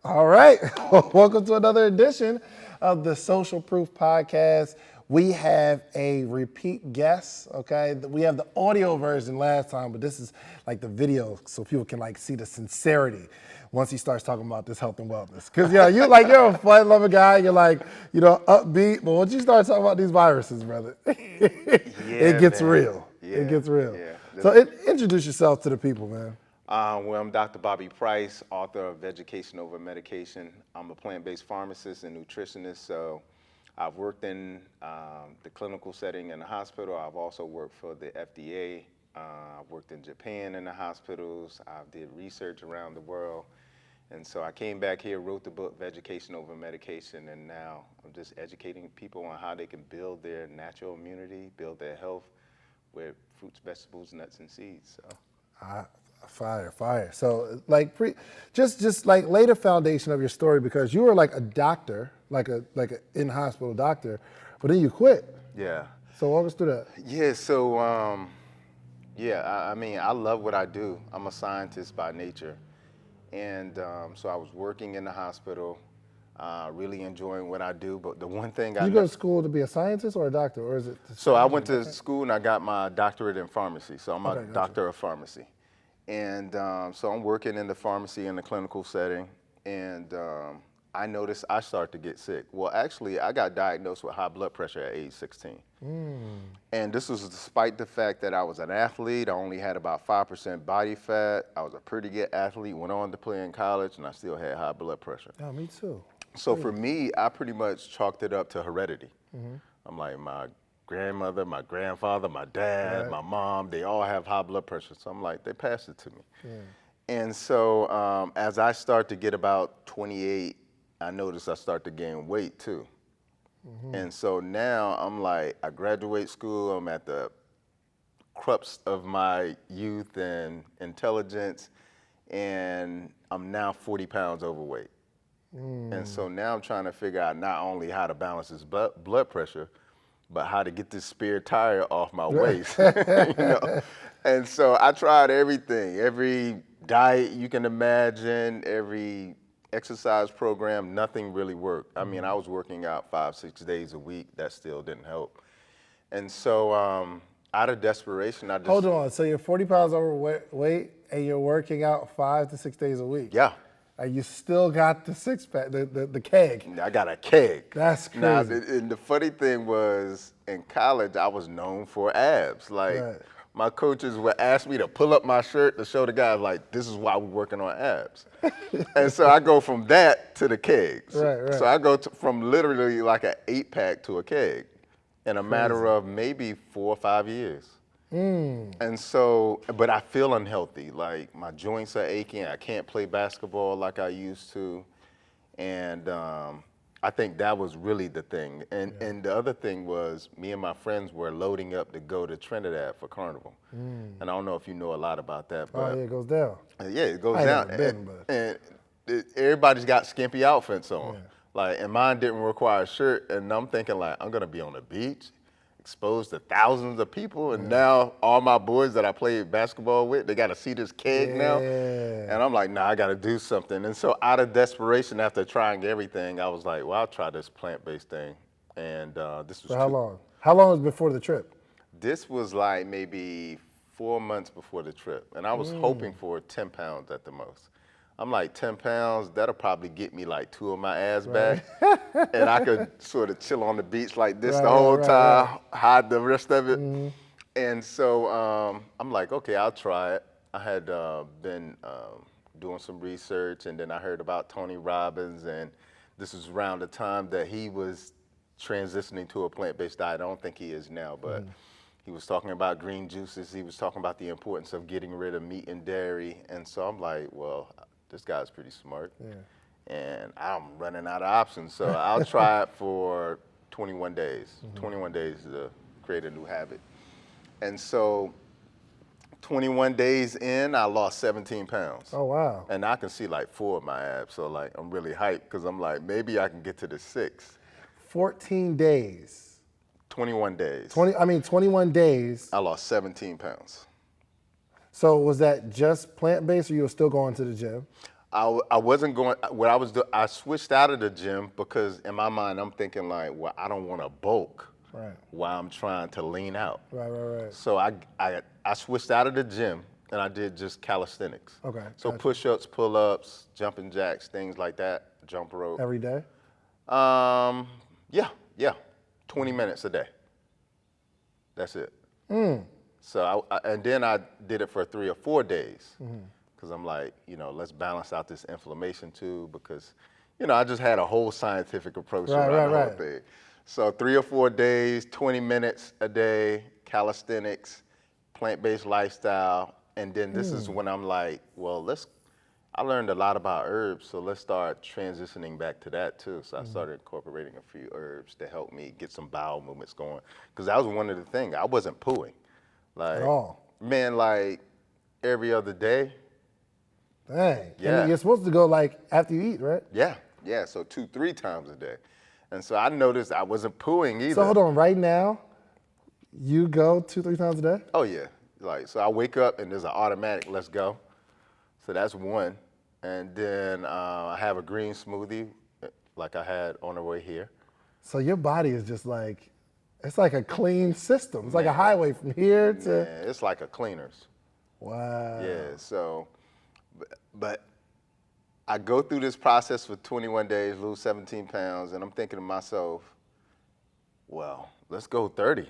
All right. Welcome to another edition of the Social Proof Podcast. We have a repeat guest, okay? We have the audio version last time, but this is like the video so people can like see the sincerity once he starts talking about this health and wellness. Because you're a fun-loving guy, you're like, upbeat, but once you start talking about these viruses, brother, it gets real. Yeah, it gets real. yeah. So introduce yourself to the people, man. Well, I'm Dr. Bobby Price, author of Vegucation Over Medication. I'm a plant-based pharmacist and nutritionist, so I've worked in the clinical setting in the hospital. I've also worked for the FDA. I've worked in Japan in the hospitals. I did research around the world. And so I came back here, wrote the book, Vegucation Over Medication, and now I'm just educating people on how they can build their natural immunity, build their health with fruits, vegetables, nuts, and seeds. So. Fire. So just like lay the foundation of your story, because you were like a doctor, like a in-hospital doctor, but then you quit. Yeah. So walk us through that. Yeah, so, I mean, I love what I do. I'm a scientist by nature. And so I was working in the hospital, really enjoying what I do. But the one thing You go to school to be a scientist or a doctor, or is it? So I went to school and I got my doctorate in pharmacy. So I'm a gotcha. doctor of pharmacy. And so I'm working in the pharmacy in the clinical setting, and I noticed I started to get sick. Well, actually, I got diagnosed with high blood pressure at age 16. And this was despite the fact that I was an athlete. I only had about 5% body fat. I was a pretty good athlete, went on to play in college, and I still had high blood pressure. Oh, me too. So for me, I pretty much chalked it up to heredity. I'm like, my grandmother, my grandfather, my dad, my mom, they all have high blood pressure. So I'm like, they passed it to me. Yeah. And so as I start to get about 28, I noticed I start to gain weight too. And so now I'm like, I graduate school, I'm at the crux of my youth and intelligence, and I'm now 40 pounds overweight. And so now I'm trying to figure out not only how to balance this blood pressure, but how to get this spare tire off my waist. And so I tried everything, every diet you can imagine, every exercise program, nothing really worked. I mean, I was working out 5-6 days a week, that still didn't help. And so out of desperation, I just— Hold on, so you're 40 pounds overweight and you're working out 5 to 6 days a week? Yeah. And you still got the six-pack, the keg. I got a keg. That's crazy. Now, and the funny thing was, in college, I was known for abs. Like, my coaches would ask me to pull up my shirt to show the guys, like, this is why we're working on abs. And so I go from that to the kegs. So I go from literally like an 8-pack to a keg in a matter of maybe 4 or 5 years. And so, but I feel unhealthy. Like, my joints are aching. I can't play basketball like I used to. And I think that was really the thing. And the other thing was, me and my friends were loading up to go to Trinidad for Carnival. And I don't know if you know a lot about that. But it goes down. Yeah, it goes I down. Never been, but. And everybody's got skimpy outfits on. Like, and mine didn't require a shirt. And I'm thinking, like, I'm going to be on the beach, exposed to thousands of people, and now all my boys that I played basketball with, they got to see this keg now. And I'm like, nah, I got to do something. And so out of desperation, after trying everything, I was like, well, I'll try this plant-based thing. And this was— So how long? How long was before the trip? This was like maybe 4 months before the trip. And I was hoping for 10 pounds at the most. I'm like, 10 pounds, that'll probably get me like 2 of my abs back. And I could sort of chill on the beach like this the whole time, hide the rest of it. And so I'm like, okay, I'll try it. I had been doing some research, and then I heard about Tony Robbins, and this was around the time that he was transitioning to a plant-based diet. I don't think he is now, but he was talking about green juices. He was talking about the importance of getting rid of meat and dairy. And so I'm like, well, this guy's pretty smart. And I'm running out of options. So I'll try it for 21 days. 21 days to create a new habit. And so 21 days in, I lost 17 pounds. Oh, wow. And I can see like 4 of my abs. So like, I'm really hyped because I'm like, maybe I can get to the 6. 14 days. 21 days. 21 days. I lost 17 pounds. So was that just plant-based, or you were still going to the gym? I wasn't going. What I was doing, I switched out of the gym because in my mind I'm thinking like, well, I don't want to bulk Right. while I'm trying to lean out. Right. So I switched out of the gym and I did just calisthenics. Okay, So gotcha. push-ups, pull-ups, jumping jacks, things like that, jump rope. Every day? Yeah, 20 minutes a day. That's it. So and then I did it for 3 or 4 days because I'm like, let's balance out this inflammation too because, I just had a whole scientific approach around the whole thing. So 3 or 4 days, 20 minutes a day, calisthenics, plant-based lifestyle, and then this is when I'm like, well, I learned a lot about herbs, so let's start transitioning back to that too. So I started incorporating a few herbs to help me get some bowel movements going. Because that was one of the things, I wasn't pooing. Like, At all? Man, like every other day. Dang. Yeah. And you're supposed to go like after you eat, right? Yeah, so 2-3 times a day. And so I noticed I wasn't pooing either. So hold on, right now, you go 2-3 times a day? Oh yeah, so I wake up and there's an automatic, let's go. So that's one. And then I have a green smoothie like I had on the way here. So your body is just like, it's like a clean system. It's like a highway from here to. Yeah, it's like a cleaner's. Wow. Yeah, so, but I go through this process for 21 days, lose 17 pounds, and I'm thinking to myself, well, let's go 30.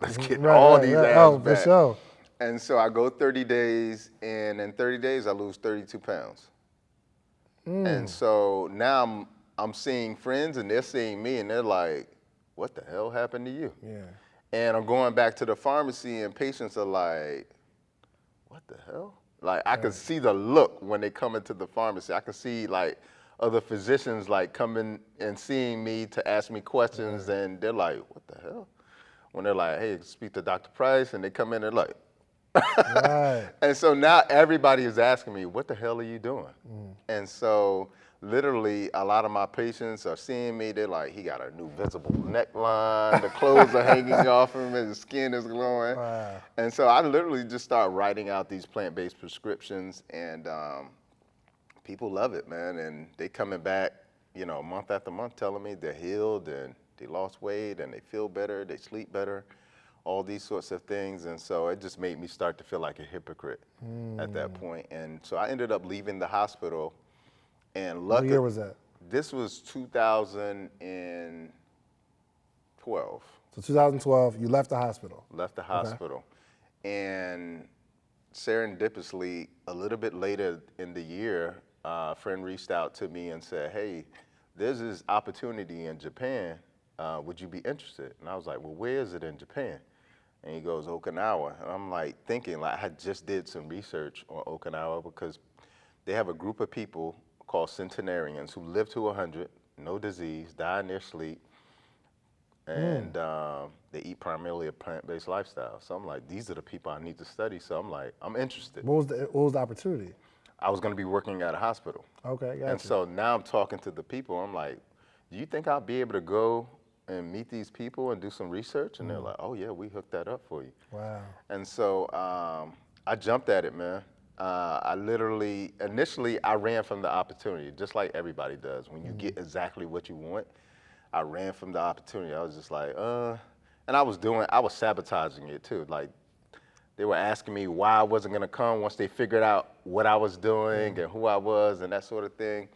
Let's get all these abs back. For sure. And so I go 30 days, and in 30 days, I lose 32 pounds. And so now I'm seeing friends, and they're seeing me, and they're like, what the hell happened to you? Yeah. And I'm going back to the pharmacy, and patients are like, what the hell? Like, I can see the look when they come into the pharmacy. I can see, like, other physicians, like, coming and seeing me to ask me questions, and they're like, what the hell? When they're like, hey, speak to Dr. Price, and they come in and like, Right. And so now everybody is asking me, what the hell are you doing? And so literally a lot of my patients are seeing me, they're like, he got a new visible neckline, the clothes are hanging off him, and his skin is glowing. Wow. And so I literally just start writing out these plant-based prescriptions, and people love it, man. And they coming back, month after month telling me they're healed and they lost weight and they feel better, they sleep better, all these sorts of things. And so it just made me start to feel like a hypocrite at that point. And so I ended up leaving the hospital. And What year was that? This was 2012. So 2012, you left the hospital. Left the hospital. And serendipitously, a little bit later in the year, a friend reached out to me and said, hey, there's this opportunity in Japan. Would you be interested? And I was like, well, where is it in Japan? And he goes, Okinawa. And I'm like thinking, like I just did some research on Okinawa because they have a group of people called centenarians who live to 100, no disease, die in their sleep, and they eat primarily a plant-based lifestyle. So I'm like, these are the people I need to study. So I'm like, I'm interested. What was the opportunity? I was going to be working at a hospital. Okay, gotcha. And so now I'm talking to the people. I'm like, do you think I'll be able to go and meet these people and do some research? And they're like, oh yeah, we hooked that up for you. Wow. And so I jumped at it, man. Initially I ran from the opportunity, just like everybody does. When you get exactly what you want, I ran from the opportunity. I was just like, and I was sabotaging it too. Like, they were asking me why I wasn't gonna come once they figured out what I was doing and who I was and that sort of thing.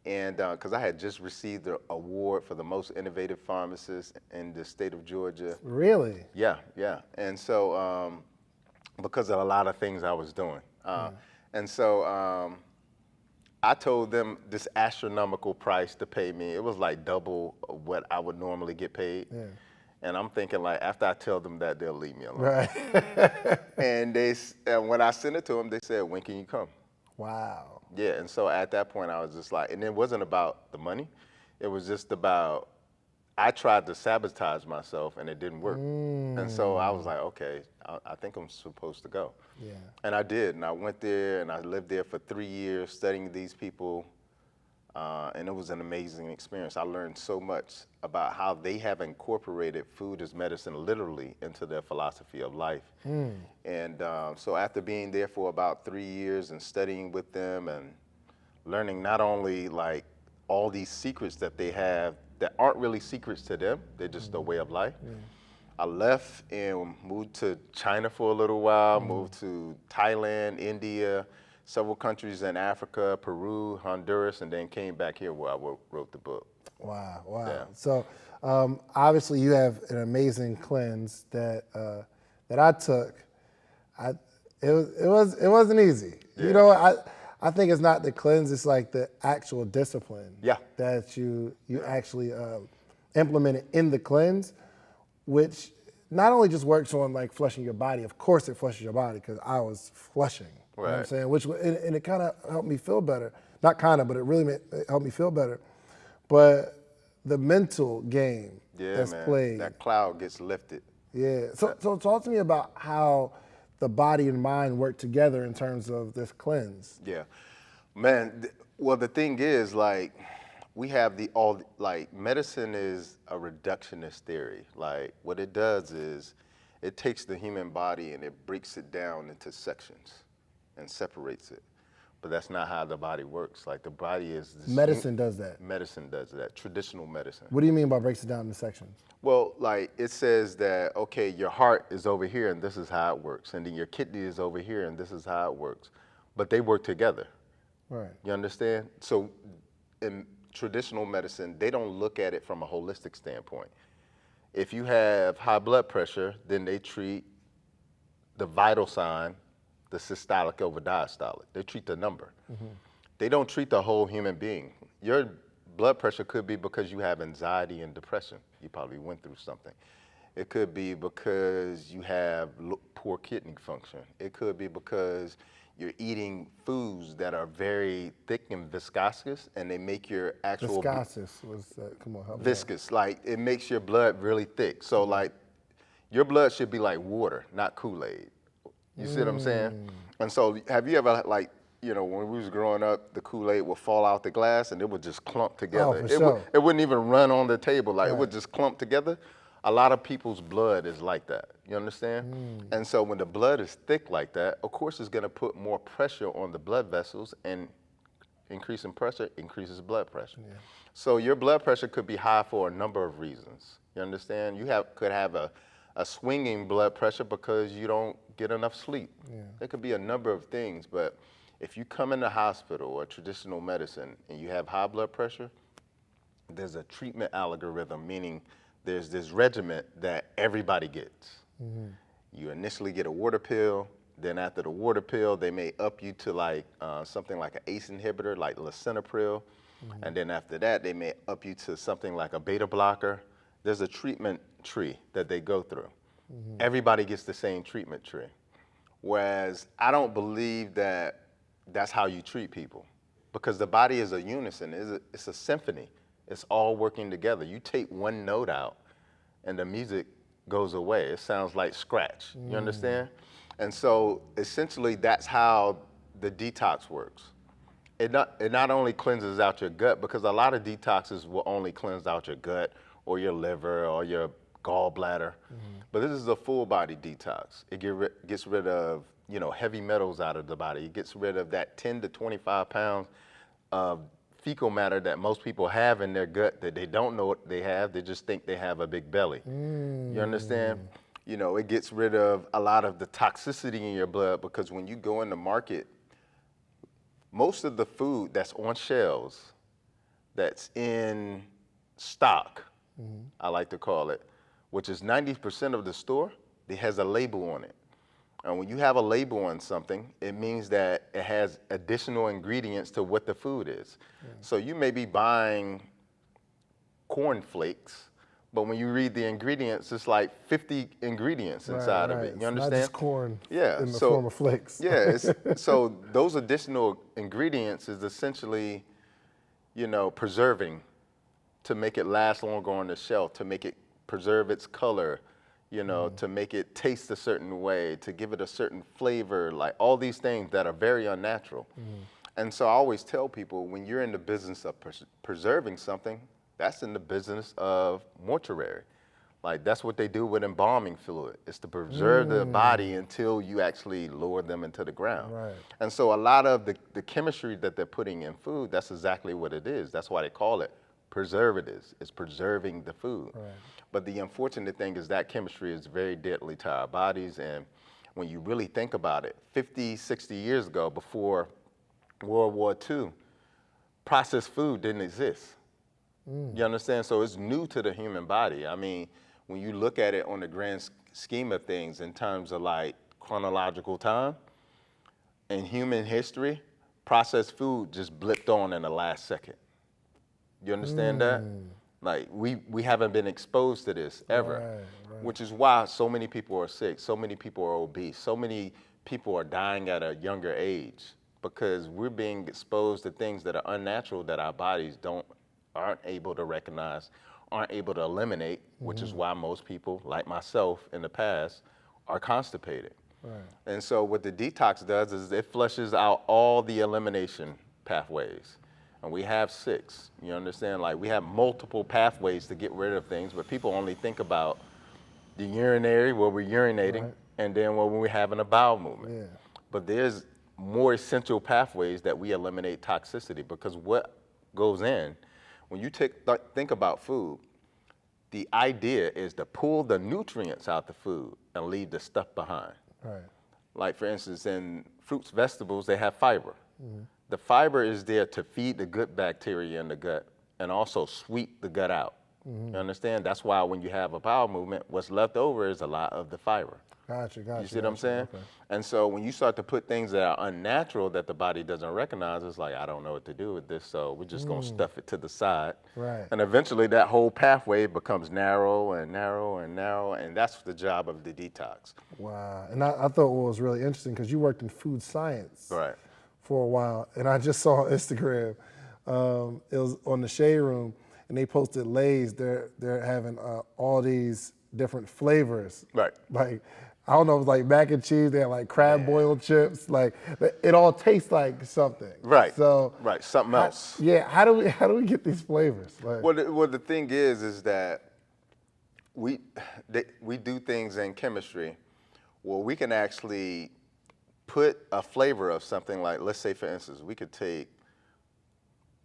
And because I had just received the award for the most innovative pharmacist in the state of Georgia. Really? Yeah. And so because of a lot of things I was doing. And so I told them this astronomical price to pay me. It was like double what I would normally get paid. Yeah. And I'm thinking, like, after I tell them that, they'll leave me alone. Right. And when I sent it to them, they said, when can you come? Wow. Yeah, and so at that point, I was just like, and it wasn't about the money. It was just about, I tried to sabotage myself, and it didn't work. And so I was like, okay, I think I'm supposed to go. Yeah. And I did, and I went there, and I lived there for 3 years studying these people. And it was an amazing experience. I learned so much about how they have incorporated food as medicine literally into their philosophy of life. And so after being there for about 3 years and studying with them and learning not only like all these secrets that they have that aren't really secrets to them, they're just a way of life. I left and moved to China for a little while, moved to Thailand, India, several countries in Africa, Peru, Honduras, and then came back here where I wrote the book. Wow, wow. Yeah. So obviously you have an amazing cleanse that I took. It wasn't easy. You Yeah. know, I think it's not the cleanse, it's like the actual discipline Yeah. that you actually implemented in the cleanse, which not only just works on like flushing your body, of course it flushes your body because I was flushing, you know what I'm Right. saying? And it kind of helped me feel better. Not kind of, but it really it helped me feel better. But the mental game that's man. played. That cloud gets lifted. Yeah. So talk to me about how the body and mind work together in terms of this cleanse. Yeah, man. Well, the thing is, like, we have like medicine is a reductionist theory. Like, what it does is, it takes the human body and it breaks it down into sections, and separates it. But that's not how the body works. Like, the body is this Medicine does that. Medicine does that. Traditional medicine. What do you mean by breaks it down into sections? Well, like, it says that, okay, your heart is over here and this is how it works. And then your kidney is over here and this is how it works. But they work together. Right. You understand? So in traditional medicine, they don't look at it from a holistic standpoint. If you have high blood pressure, then they treat the vital sign, the systolic over diastolic. They treat the number. They don't treat the whole human being. Your blood pressure could be because you have anxiety and depression. You probably went through something. It could be because you have poor kidney function. It could be because you're eating foods that are very thick and viscous, and they make your actual Viscosis was come on, help me out. viscous. Like, it makes your blood really thick. So like, your blood should be like water, not Kool-Aid. You see what I'm saying? And so, have you ever, like, you know, when we was growing up, the Kool-Aid would fall out the glass and it would just clump together. for sure. It wouldn't even run on the table. Like, it would just clump together. A lot of people's blood is like that. You understand? And so when the blood is thick like that, of course it's gonna put more pressure on the blood vessels, and increasing pressure increases blood pressure. So your blood pressure could be high for a number of reasons. You understand? You could have a swinging blood pressure because you don't get enough sleep. There could be a number of things, but if you come in the hospital or traditional medicine and you have high blood pressure, there's a treatment algorithm, meaning there's this regimen that everybody gets. You initially get a water pill, then after the water pill, they may up you to like something like an ACE inhibitor, like lisinopril, and then after that, they may up you to something like a beta blocker. There's a treatment tree that they go through. Everybody gets the same treatment tree. Whereas I don't believe that that's how you treat people, because the body is a unison, it's a symphony. It's all working together. You take one note out and the music goes away. It sounds like scratch, you understand? And so essentially that's how the detox works. It not only cleanses out your gut, because a lot of detoxes will only cleanse out your gut or your liver or your gallbladder, but this is a full body detox. It gets rid of, you know, heavy metals out of the body. It gets rid of that 10 to 25 pounds of fecal matter that most people have in their gut that they don't know what they have. They just think they have a big belly. You understand? You know, it gets rid of a lot of the toxicity in your blood, because when you go in the market, most of the food that's on shelves, that's in stock, I like to call it, which is 90% of the store, it has a label on it. And when you have a label on something, it means that it has additional ingredients to what the food is. So you may be buying corn flakes, but when you read the ingredients, it's like 50 ingredients inside of it. You understand? Not just corn in the so, form of flakes. Yeah, so those additional ingredients is essentially, you know, preserving to make it last longer on the shelf, to make it preserve its color, you know, to make it taste a certain way, to give it a certain flavor, like all these things that are very unnatural. And so I always tell people, when you're in the business of preserving something, that's in the business of mortuary. Like that's what they do with embalming fluid. It's to preserve the body until you actually lower them into the ground. Right. And so a lot of the chemistry that they're putting in food, that's exactly what it is. That's why they call it preservatives. It's preserving the food. Right. But the unfortunate thing is that chemistry is very deadly to our bodies. And when you really think about it, 50, 60 years ago, before World War II, processed food didn't exist. You understand? So it's new to the human body. I mean, when you look at it on the grand scheme of things in terms of like chronological time, in human history, processed food just blipped on in the last second. You understand that? Like we haven't been exposed to this ever, which is why so many people are sick, so many people are obese, so many people are dying at a younger age, because we're being exposed to things that are unnatural that our bodies aren't able to recognize, aren't able to eliminate, which is why most people, like myself in the past, are constipated. Right. And so what the detox does is it flushes out all the elimination pathways. And we have 6, you understand? Like we have multiple pathways to get rid of things, but people only think about the urinary, where we're urinating, and then when we're having a bowel movement. Yeah. But there's more essential pathways that we eliminate toxicity, because what goes in, when you think about food, the idea is to pull the nutrients out the food and leave the stuff behind. Right. Like for instance, in fruits, vegetables, they have fiber. The fiber is there to feed the good bacteria in the gut and also sweep the gut out. You understand? That's why when you have a bowel movement, what's left over is a lot of the fiber. Gotcha. You see what I'm saying? Okay. And so when you start to put things that are unnatural that the body doesn't recognize, it's like, I don't know what to do with this, so we're just gonna stuff it to the side. Right. And eventually that whole pathway becomes narrow and narrow and narrow, and that's the job of the detox. Wow. And I thought what was really interesting, because you worked in food science for a while, and I just saw on Instagram, it was on the Shade Room, and they posted Lay's. They're having all these different flavors. Right. Like, I don't know, it was like mac and cheese, they had like crab boiled chips, like it all tastes like something. Right. So something else. How do we get these flavors? Like, well, the thing is that we do things in chemistry where we can actually put a flavor of something, like, let's say for instance, we could take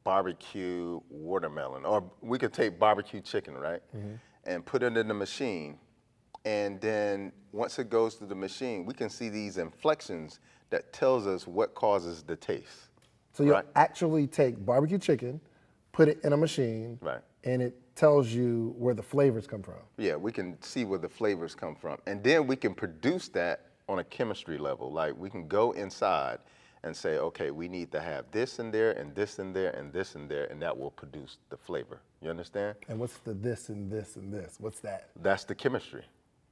barbecue watermelon, or we could take barbecue chicken, right? And put it in the machine. And then once it goes through the machine, we can see these inflections that tells us what causes the taste. So you actually take barbecue chicken, put it in a machine, and it tells you where the flavors come from. Yeah, we can see where the flavors come from. And then we can produce that on a chemistry level. Like we can go inside and say, okay, we need to have this in there and this in there and this in there, and that will produce the flavor. You understand? And what's the this and this and this? What's that? That's the chemistry.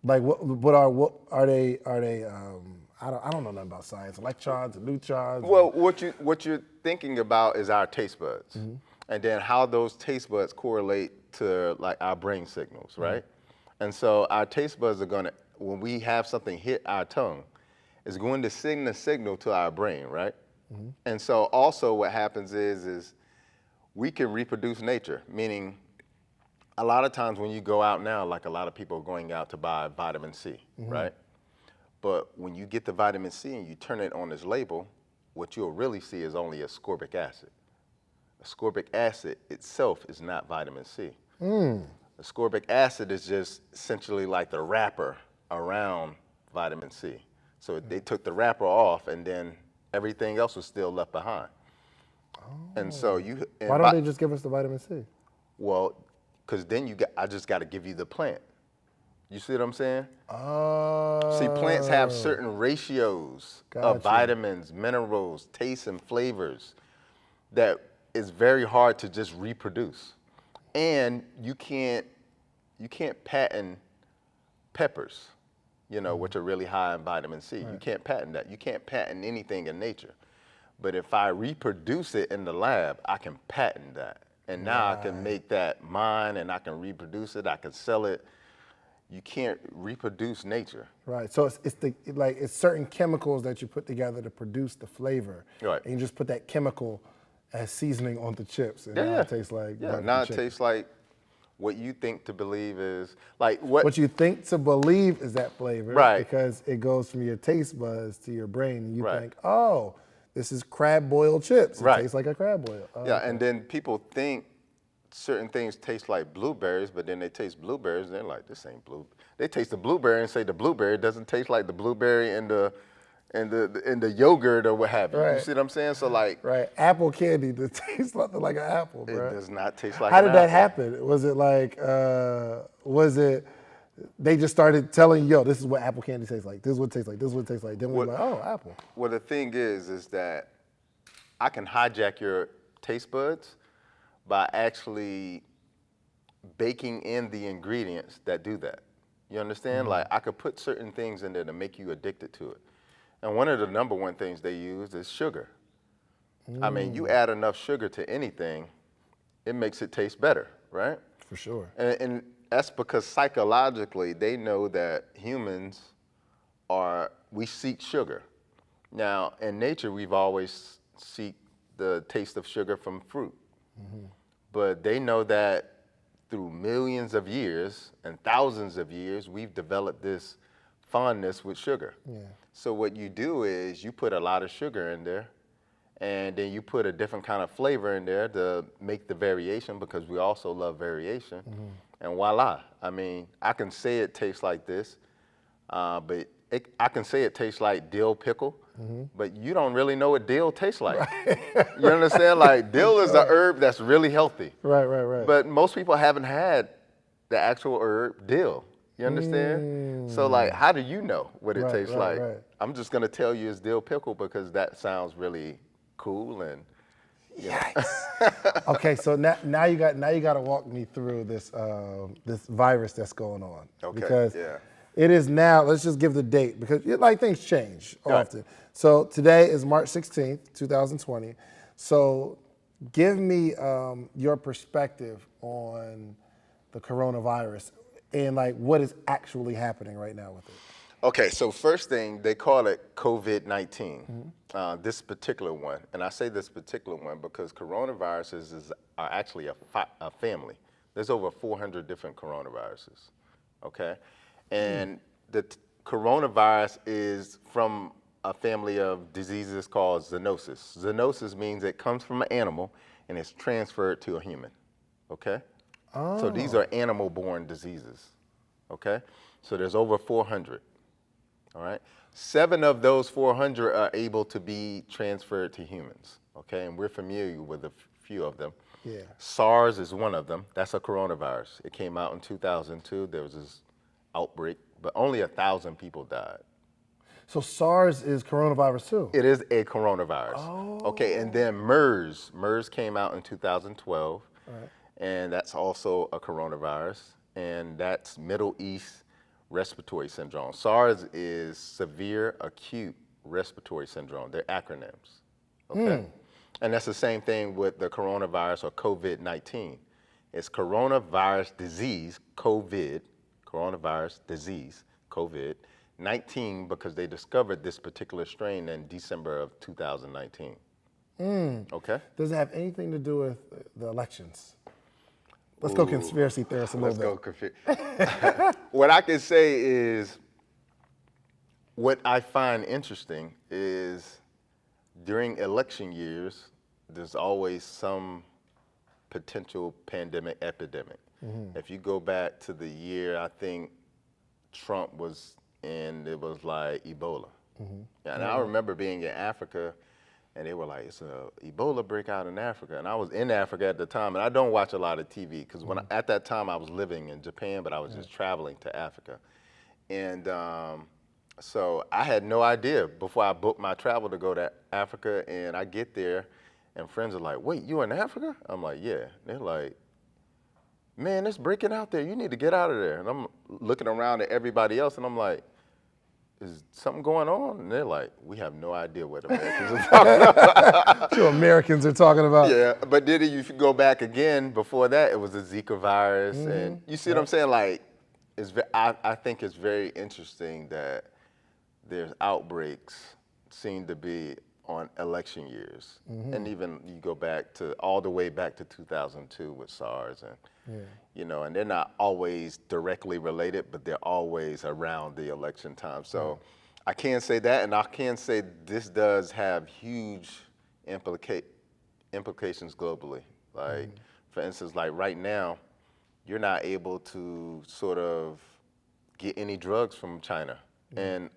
Like what are they? I don't know nothing about science. Electrons and neutrons. Well, what you're thinking about is our taste buds, and then how those taste buds correlate to like our brain signals, right? And so our taste buds are gonna, when we have something hit our tongue, is going to send a signal to our brain, right? And so also what happens is we can reproduce nature, meaning a lot of times when you go out now, like a lot of people are going out to buy vitamin C, right? But when you get the vitamin C and you turn it on this label, what you'll really see is only ascorbic acid. Ascorbic acid itself is not vitamin C. Ascorbic acid is just essentially like the wrapper around vitamin C. So they took the wrapper off, and then everything else was still left behind. And so why don't they just give us the vitamin C? Well, because then I just got to give you the plant. You see what I'm saying? Oh. See, plants have certain ratios of vitamins, minerals, tastes, and flavors that is very hard to just reproduce. And you can't patent peppers, which are really high in vitamin C. You can't patent that. You can't patent anything in nature. But if I reproduce it in the lab, I can patent that. And now I can make that mine, and I can reproduce it, I can sell it. You can't reproduce nature. Right, so it's certain chemicals that you put together to produce the flavor. Right. And you just put that chemical as seasoning on the chips, and now it tastes like now it tastes like what you think to believe is like what. What you think to believe is that flavor, Right. because it goes from your taste buds to your brain, and you Right. think, oh, this is crab boiled chips. It Right. tastes like a crab boil. Oh, Yeah, okay. and then people think certain things taste like blueberries, but then they taste blueberries and they're like, this ain't blue. They taste the blueberry and say the blueberry doesn't taste like the blueberry in the yogurt or what have you. You Right. see what I'm saying? So like, Right, apple candy that tastes nothing like an apple, it bro. does not taste like How an did that apple. happen? Was it like, they just started telling you, yo, this is what apple candy tastes like. This is what it tastes like. This is what it tastes like. Then we're like, oh, apple. Well, the thing is that I can hijack your taste buds by actually baking in the ingredients that do that. You understand? Like I could put certain things in there to make you addicted to it. And one of the number one things they use is sugar. I mean, you add enough sugar to anything, it makes it taste better, right? For sure. And that's because psychologically they know that humans we seek sugar. Now, in nature, we've always seek the taste of sugar from fruit. But they know that through millions of years and thousands of years, we've developed this fondness with sugar. Yeah. So what you do is you put a lot of sugar in there, and then you put a different kind of flavor in there to make the variation, because we also love variation. And voila. I mean, I can say it tastes like this, but I can say it tastes like dill pickle, but you don't really know what dill tastes like. You understand? Like dill is a herb that's really healthy. Right. But most people haven't had the actual herb dill. You understand? So like, how do you know what it tastes like? Right. I'm just gonna tell you it's dill pickle because that sounds really cool and. Yikes. Okay, so now you got to walk me through this this virus that's going on. Okay, Because yeah. it is now. Let's just give the date, because like things change Right. often. So today is March 16th, 2020. So give me your perspective on the coronavirus and like what is actually happening right now with it. Okay, so first thing, they call it COVID-19, this particular one. And I say this particular one because coronaviruses are actually a family. There's over 400 different coronaviruses, okay? And the coronavirus is from a family of diseases called zoonosis. Zoonosis means it comes from an animal and it's transferred to a human, okay? So these are animal-borne diseases, okay? So there's over 400. All right, 7 of those 400 are able to be transferred to humans, okay? And we're familiar with a few of them. Yeah. SARS is one of them. That's a coronavirus. It came out in 2002. There was this outbreak, but only 1,000 people died. So SARS is coronavirus too. It is a coronavirus. Okay, and then MERS. MERS came out in 2012, and that's also a coronavirus, and that's Middle East respiratory syndrome. SARS is severe acute respiratory syndrome. They're acronyms, okay? And that's the same thing with the coronavirus or COVID-19. It's coronavirus disease, coronavirus disease, COVID-19, because they discovered this particular strain in December of 2019. Okay? Does it have anything to do with the elections? Let's go conspiracy theorist a little bit. Let's go. What I can say is, what I find interesting is during election years, there's always some potential pandemic, epidemic. If you go back to the year, I think Trump was in, it was like Ebola. And I remember being in Africa, and they were like, it's a Ebola breakout in Africa. And I was in Africa at the time, and I don't watch a lot of TV, because at that time I was living in Japan, but I was just traveling to Africa. And so I had no idea before I booked my travel to go to Africa, and I get there, and friends are like, wait, you in Africa? I'm like, yeah. They're like, man, it's breaking out there. You need to get out of there. And I'm looking around at everybody else, and I'm like, is something going on? And they're like, we have no idea what Americans are talking about. Sure, Americans are talking about. Yeah, but then if you go back again, before that, it was the Zika virus. And you see what I'm saying? Like, I think it's very interesting that there's outbreaks seem to be on election years. And even you go back to all the way back to 2002 with SARS, and you know, and they're not always directly related, but they're always around the election time. So I can say that, and I can say this does have huge implications globally. Like, for instance, like right now, you're not able to sort of get any drugs from China. And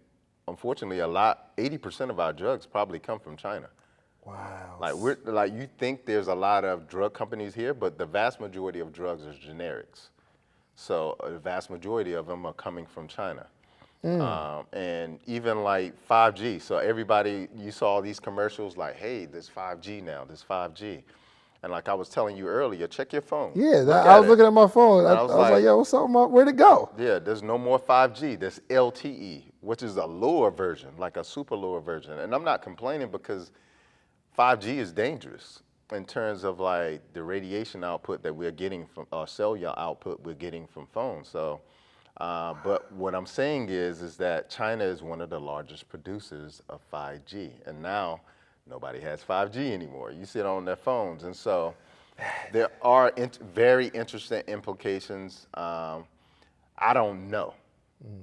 unfortunately, 80% of our drugs probably come from China. Wow. Like you think there's a lot of drug companies here, but the vast majority of drugs are generics. So the vast majority of them are coming from China. And even like 5G. So everybody, you saw these commercials like, hey, there's 5G now, there's 5G. And like I was telling you earlier, check your phone. Yeah, I was looking at my phone. I was like, yo, what's up? Where'd it go? Yeah, there's no more 5G. There's LTE, which is a lower version, like a super lower version. And I'm not complaining because 5G is dangerous in terms of like the radiation output that we're getting from cellular output we're getting from phones. So, but what I'm saying is that China is one of the largest producers of 5G, and now nobody has 5G anymore. You see it on their phones, and so there are very interesting implications. I don't know.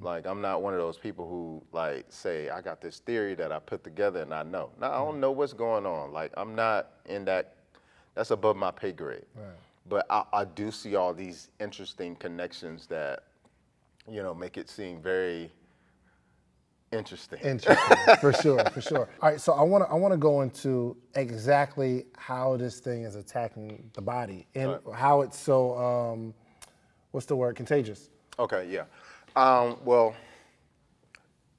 Like, I'm not one of those people who like say, I got this theory that I put together and I know. No, I don't know what's going on. Like, I'm not in that, that's above my pay grade. Right. But I do see all these interesting connections that, you know, make it seem very interesting. Interesting, for sure, for sure. All right, so I want to go into exactly how this thing is attacking the body and how it's so, what's the word, contagious. Okay, yeah. Well,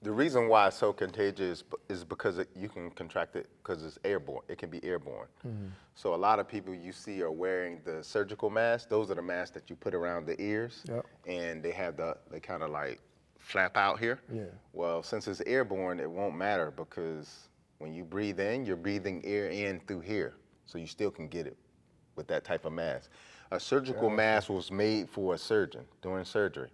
the reason why it's so contagious is because you can contract it because it's airborne. It can be airborne. So a lot of people you see are wearing the surgical masks. Those are the masks that you put around the ears, and they have they kind of like flap out here. Yeah. Well, since it's airborne, it won't matter because when you breathe in, you're breathing air in through here, so you still can get it with that type of mask. A surgical mask was made for a surgeon during surgery.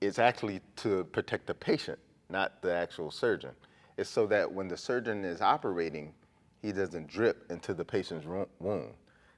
It's actually to protect the patient, not the actual surgeon. It's so that when the surgeon is operating, he doesn't drip into the patient's wound.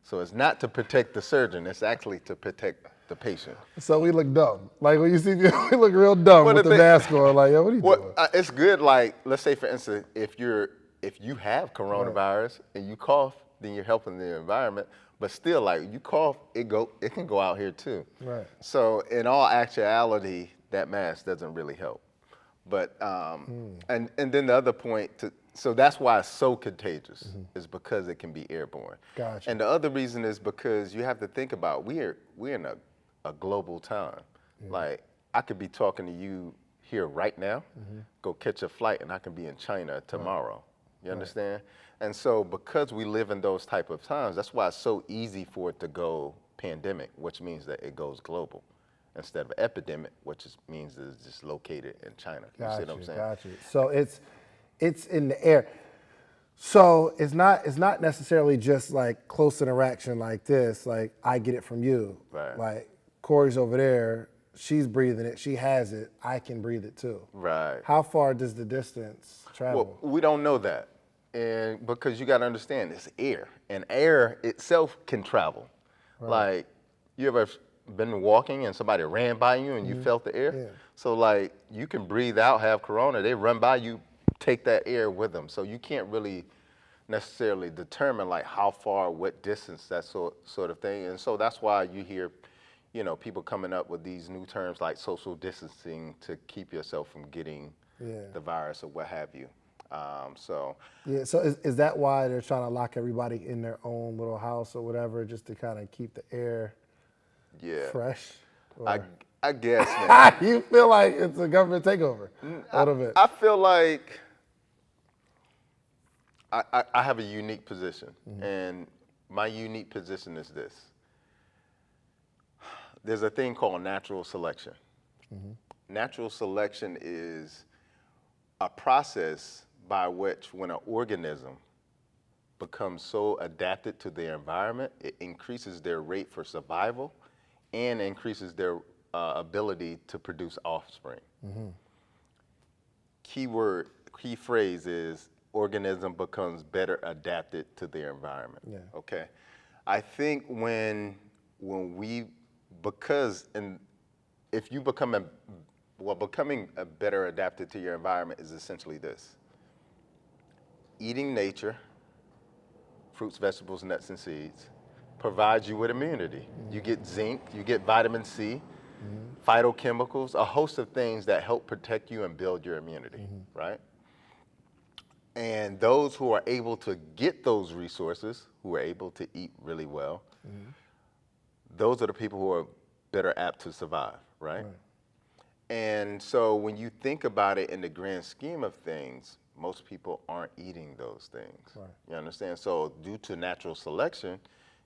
So it's not to protect the surgeon, it's actually to protect the patient. So we look dumb. Like when you see me, we look real dumb with the mask on. Like, yo, what are you doing? It's good, like, let's say for instance, if you have coronavirus and you cough, then you're helping the environment. But still, like, you cough, it can go out here too. Right. So in all actuality, that mask doesn't really help. But and then the other point, so that's why it's so contagious, is because it can be airborne. Gotcha. And the other reason is because you have to think about we're in a global time. Like, I could be talking to you here right now, go catch a flight, and I can be in China tomorrow. You understand? And so because we live in those type of times, that's why it's so easy for it to go pandemic, which means that it goes global, instead of epidemic, which means it's just located in China. You see what I'm saying? Gotcha. So it's in the air. So it's not necessarily just like close interaction like this, like I get it from you. Right. Like Corey's over there, she's breathing it, she has it, I can breathe it too. Right. How far does the distance travel? Well, we don't know that. And because you got to understand, it's air, and air itself can travel. Right. Like, you ever been walking and somebody ran by you and you felt the air? Yeah. So like, you can breathe out, have corona, they run by you, take that air with them. So you can't really necessarily determine like how far, what distance, that sort of thing. And so that's why you hear, you know, people coming up with these new terms like social distancing to keep yourself from getting the virus or what have you. So is that why they're trying to lock everybody in their own little house or whatever, just to kind of keep the air fresh? I guess, man. You feel like it's a government takeover a little bit? I feel like I have a unique position, and my unique position is this. There's a thing called natural selection. Natural selection is a process by which, when an organism becomes so adapted to their environment, it increases their rate for survival and increases their ability to produce offspring. Key phrase is organism becomes better adapted to their environment. Yeah. Okay. I think when we, because, and if you becoming a better adapted to your environment is essentially this: eating nature, fruits, vegetables, nuts, and seeds, provides you with immunity. You get zinc, you get vitamin C, phytochemicals, a host of things that help protect you and build your immunity, right? And those who are able to get those resources, who are able to eat really well, those are the people who are better apt to survive, right? And so when you think about it in the grand scheme of things, most people aren't eating those things. Right. You understand? So due to natural selection,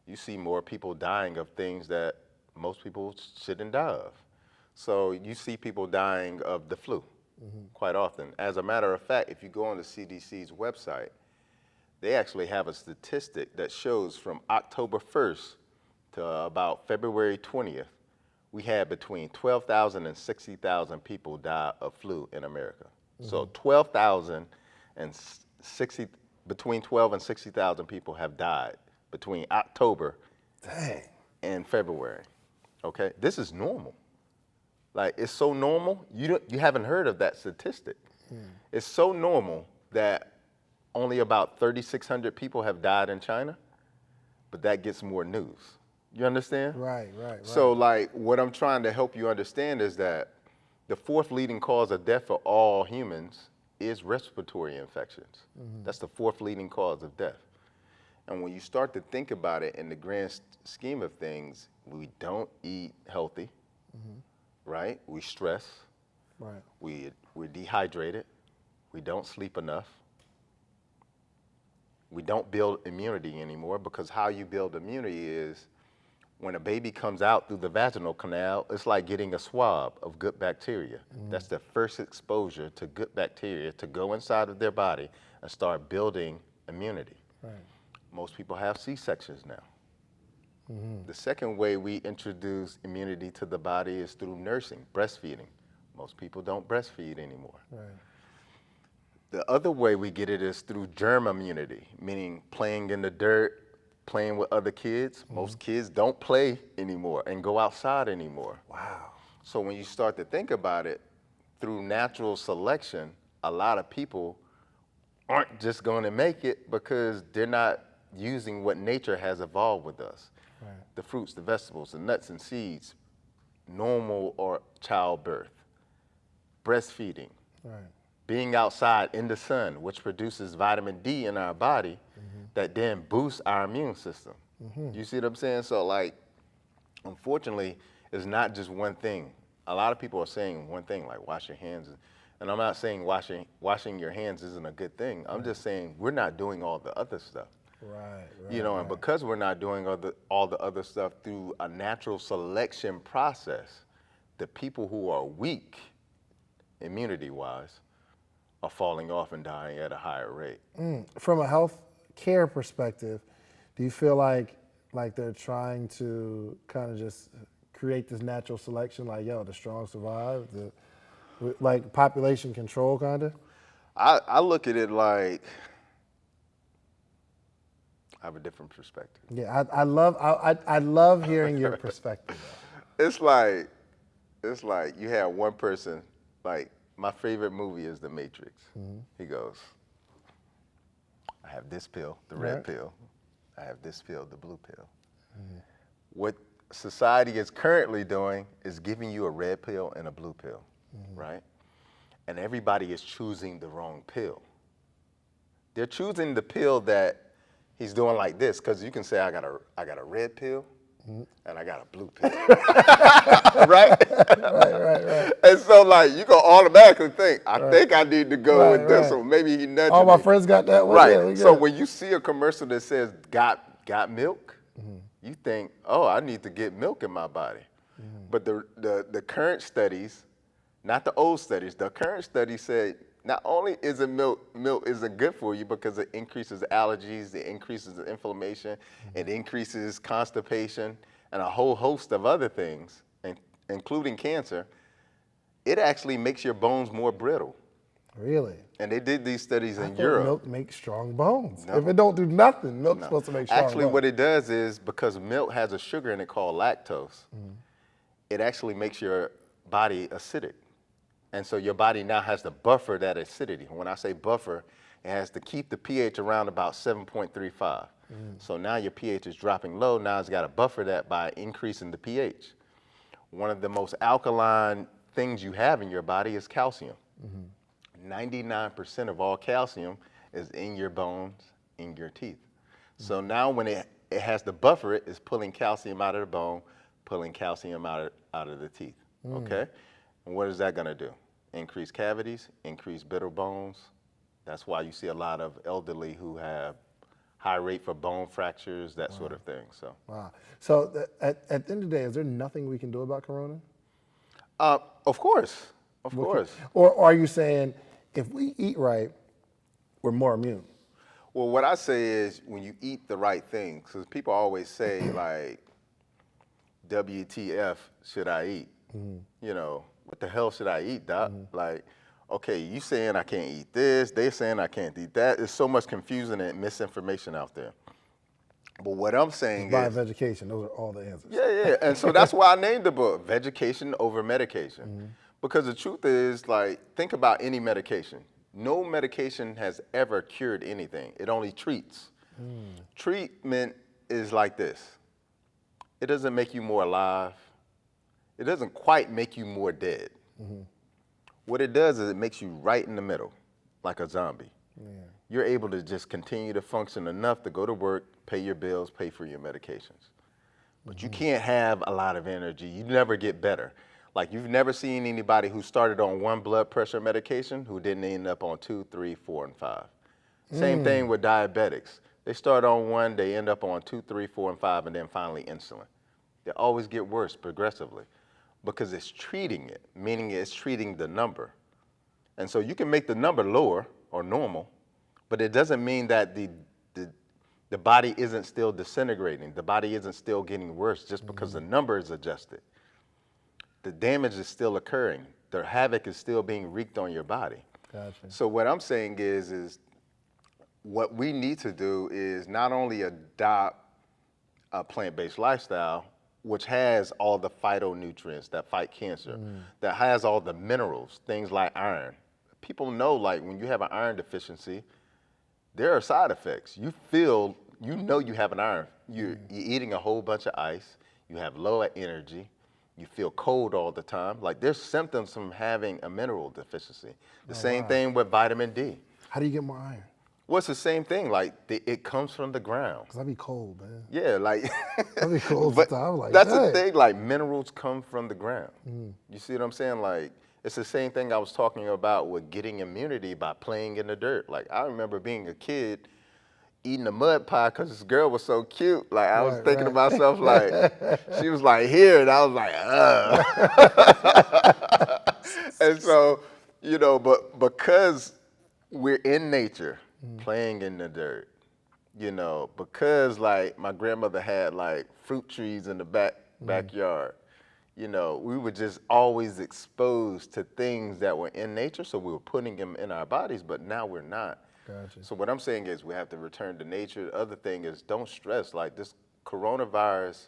you see more people dying of things that most people shouldn't die of. So you see people dying of the flu quite often. As a matter of fact, if you go on the CDC's website, they actually have a statistic that shows from October 1st to about February 20th, we had between 12,000 and 60,000 people die of flu in America. So 12,000 and 60, between 12 and 60,000 people have died between October and February. Okay, this is normal. Like, it's so normal, you haven't heard of that statistic. It's so normal that only about 3,600 people have died in China, but that gets more news. You understand? Right. So, like, what I'm trying to help you understand is that the fourth leading cause of death for all humans is respiratory infections. That's the fourth leading cause of death. And when you start to think about it in the grand scheme of things, we don't eat healthy, right? We stress, Right. we're dehydrated, we don't sleep enough, we don't build immunity anymore, because how you build immunity is when a baby comes out through the vaginal canal, it's like getting a swab of good bacteria. That's the first exposure to good bacteria to go inside of their body and start building immunity. Right. Most people have C-sections now. The second way we introduce immunity to the body is through nursing, breastfeeding. Most people don't breastfeed anymore. Right. The other way we get it is through germ immunity, meaning playing in the dirt, playing with other kids. Most kids don't play anymore and go outside anymore. Wow. So when you start to think about it, through natural selection, a lot of people aren't just going to make it because they're not using what nature has evolved with us. Right. The fruits, the vegetables, the nuts and seeds, normal or childbirth, breastfeeding, Right. being outside in the sun, which produces vitamin D in our body that then boosts our immune system. You see what I'm saying? So, like, unfortunately, it's not just one thing. A lot of people are saying one thing, like wash your hands. And I'm not saying washing your hands isn't a good thing. I'm just saying we're not doing all the other stuff. Right. You know, and because we're not doing all the other stuff through a natural selection process, the people who are weak, immunity-wise, are falling off and dying at a higher rate. From a health care perspective, do you feel like they're trying to kind of just create this natural selection, like, yo, the strong survive, like population control kind of? I look at it like I have a different perspective. Yeah, I love hearing your perspective. It's like you have one person, like, my favorite movie is The Matrix. He goes, I have this pill, the red pill. I have this pill, the blue pill. What society is currently doing is giving you a red pill and a blue pill, right? And everybody is choosing the wrong pill. They're choosing the pill that he's doing like this, because you can say, I got a red pill and I got a blue pill, right? Right. And so, like, you go automatically think, I think I need to go with this one. Maybe he nudged All my me. friends got that one. Right. Yeah, So when you see a commercial that says got milk, you think, oh, I need to get milk in my body. But the current studies, not the old studies, the current studies said not only is milk isn't good for you because it increases allergies, it increases inflammation, it increases constipation, and a whole host of other things, including cancer, it actually makes your bones more brittle. Really? And they did these studies I in thought Europe. milk makes strong bones. No. If it don't do nothing, milk's No. supposed to make strong Actually, bones. what it does is because milk has a sugar in it called lactose, it actually makes your body acidic. And so your body now has to buffer that acidity. When I say buffer, it has to keep the pH around about 7.35. So now your pH is dropping low. Now it's got to buffer that by increasing the pH. One of the most alkaline things you have in your body is calcium. 99% of all calcium is in your bones, in your teeth. So now when it has to buffer it, it's pulling calcium out of the bone, pulling calcium out of the teeth, okay? And what is that gonna do? Increase cavities, increase brittle bones. That's why you see a lot of elderly who have high rate for bone fractures, that sort of thing, so. Wow. So at the end of the day, is there nothing we can do about corona? Of course. Or are you saying if we eat right, we're more immune? Well, what I say is when you eat the right things, because people always say like, WTF should I eat? You know, what the hell should I eat, doc? Like, okay, you saying I can't eat this, they saying I can't eat that. There's so much confusion and misinformation out there. But what I'm saying By is, vegetation, those are all the answers. yeah, and so that's why I named the book, Vegucation Over Medication. Because the truth is, like, think about any medication. No medication has ever cured anything. It only treats. Treatment is like this. It doesn't make you more alive. It doesn't quite make you more dead. What it does is it makes you right in the middle, like a zombie. You're able to just continue to function enough to go to work, pay your bills, pay for your medications. But you can't have a lot of energy. You never get better. Like, you've never seen anybody who started on one blood pressure medication who didn't end up on 2, 3, 4, and 5. Same thing with diabetics. They start on one, they end up on 2, 3, 4, and 5, and then finally insulin. They always get worse progressively because it's treating it, meaning it's treating the number. And so you can make the number lower or normal, but it doesn't mean that the body isn't still disintegrating. The body isn't still getting worse just because the number is adjusted. The damage is still occurring. The havoc is still being wreaked on your body. Gotcha. So what I'm saying is what we need to do is not only adopt a plant-based lifestyle, which has all the phytonutrients that fight cancer, that has all the minerals, things like iron. People know, like, when you have an iron deficiency, there are side effects. You know you have an iron. You're eating a whole bunch of ice. You have low energy. You feel cold all the time. Like, there's symptoms from having a mineral deficiency. The same thing with vitamin D. How do you get more iron? Well, it's the same thing. Like, it comes from the ground. Because I be cold, man. Yeah, like, I be cold but sometimes. Like, that's dang. the thing. Like, minerals come from the ground. You see what I'm saying? Like, it's the same thing I was talking about with getting immunity by playing in the dirt. Like, I remember being a kid eating a mud pie because this girl was so cute. Like, I was thinking to myself, like, she was like, here, and I was like, And so, you know, but because we're in nature, playing in the dirt, you know, because, like, my grandmother had, like, fruit trees in the backyard, you know, we were just always exposed to things that were in nature, so we were putting them in our bodies, but now we're not. Gotcha. So what I'm saying is we have to return to nature. The other thing is don't stress. Like, this coronavirus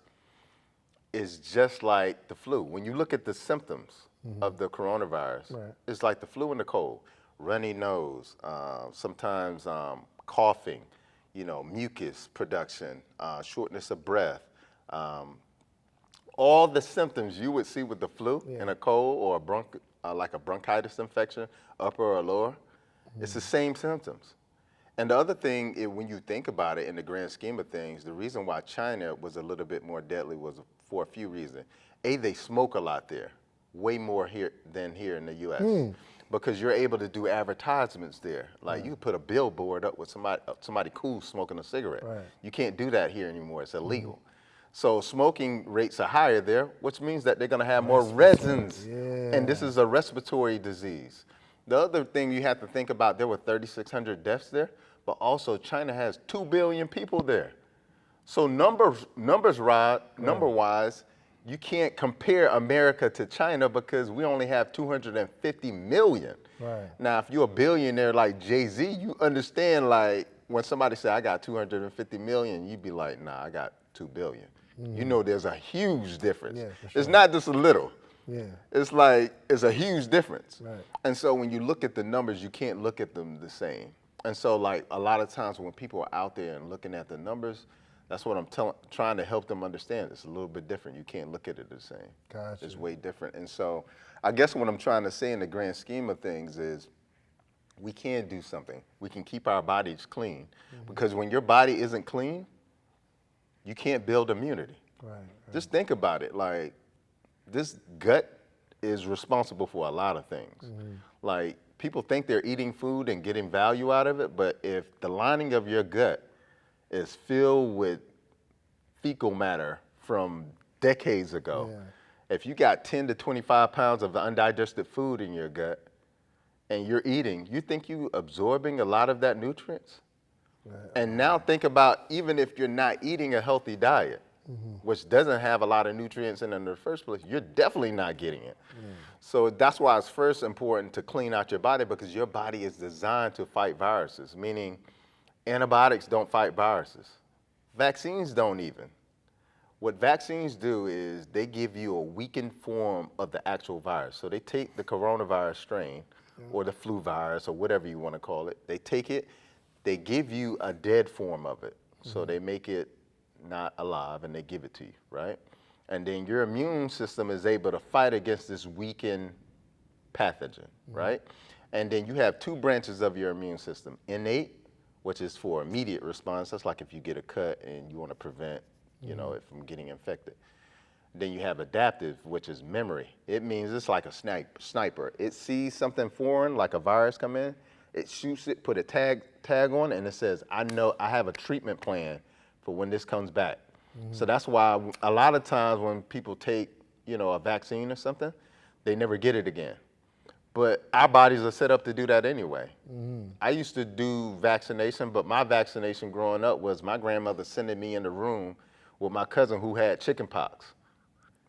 is just like the flu. When you look at the symptoms of the coronavirus, it's like the flu and the cold. Runny nose, sometimes coughing, you know, mucus production, shortness of breath. All the symptoms you would see with the flu and a cold or like a bronchitis infection, upper or lower, it's the same symptoms. And the other thing, when you think about it in the grand scheme of things, the reason why China was a little bit more deadly was for a few reasons. A, they smoke a lot there, way more here than here in the U.S. Because you're able to do advertisements there. Like, you can put a billboard up with somebody cool smoking a cigarette. You can't do that here anymore. It's illegal. So smoking rates are higher there, which means that they're going to have more resins. And this is a respiratory disease. The other thing you have to think about, there were 3,600 deaths there, but also China has 2 billion people there. So number-wise, you can't compare America to China because we only have 250 million. Right. Now, if you're a billionaire like Jay-Z, you understand, like, when somebody say, I got 250 million, you'd be like, nah, I got 2 billion. You know there's a huge difference. Yeah, for sure. It's not just a little. Yeah. It's like, it's a huge difference. Right. And so when you look at the numbers, you can't look at them the same. And so, like, a lot of times when people are out there and looking at the numbers, that's what I'm trying to help them understand. It's a little bit different. You can't look at it the same. Gotcha. It's way different. And so I guess what I'm trying to say in the grand scheme of things is we can do something. We can keep our bodies clean. Because when your body isn't clean, you can't build immunity. Right. Just think about it. Like, this gut is responsible for a lot of things. Like, people think they're eating food and getting value out of it, but if the lining of your gut is filled with fecal matter from decades ago, if you got 10 to 25 pounds of undigested food in your gut and you're eating, you think you absorbing a lot of that nutrients? And now think about, even if you're not eating a healthy diet, which doesn't have a lot of nutrients in the first place, you're definitely not getting it. So that's why it's first important to clean out your body, because your body is designed to fight viruses, meaning antibiotics don't fight viruses. Vaccines don't even. What vaccines do is they give you a weakened form of the actual virus. So they take the coronavirus strain or the flu virus or whatever you want to call it. They take it, they give you a dead form of it. So they make it not alive and they give it to you, right? And then your immune system is able to fight against this weakened pathogen, right? And then you have two branches of your immune system: innate, which is for immediate response. That's like if you get a cut and you want to prevent, you know, it from getting infected. Then you have adaptive, which is memory. It means it's like a sniper. It sees something foreign, like a virus come in, it shoots it, put a tag on, and it says, I know I have a treatment plan for when this comes back. So that's why a lot of times when people take, you know, a vaccine or something, they never get it again. But our bodies are set up to do that anyway. I used to do vaccination, but my vaccination growing up was my grandmother sending me in the room with my cousin who had chicken pox.